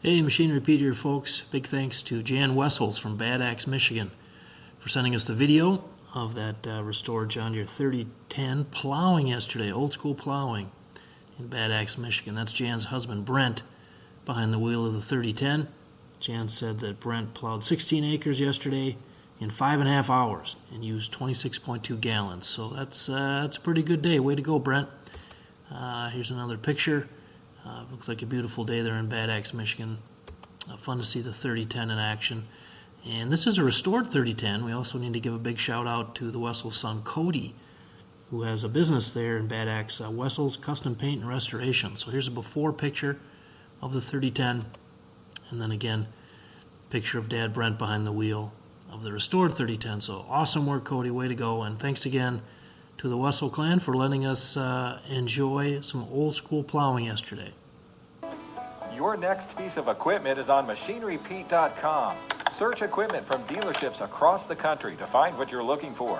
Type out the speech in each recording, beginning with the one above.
Hey, Machine Repeat here, folks. Big thanks to Jan Wessels from Bad Axe, Michigan for sending us the video of that restored John Deere 3010 plowing yesterday, old school plowing in Bad Axe, Michigan. That's Jan's husband, Brent, behind the wheel of the 3010. Jan said that Brent plowed 16 acres yesterday in 5.5 hours and used 26.2 gallons. So that's a pretty good day. Way to go, Brent. Here's another picture. Looks like a beautiful day there in Bad Axe, Michigan. Fun to see the 3010 in action. And this is a restored 3010. We also need to give a big shout out to the Wessels' son, Cody, who has a business there in Bad Axe, Wessels Custom Paint and Restoration. So here's a before picture of the 3010. And then again, picture of Dad Brent behind the wheel of the restored 3010. So awesome work, Cody. Way to go. And thanks again to the Wessel clan for letting us enjoy some old school plowing yesterday. Your next piece of equipment is on MachineRepeat.com. Search equipment from dealerships across the country to find what you're looking for.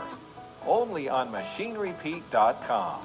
Only on MachineRepeat.com.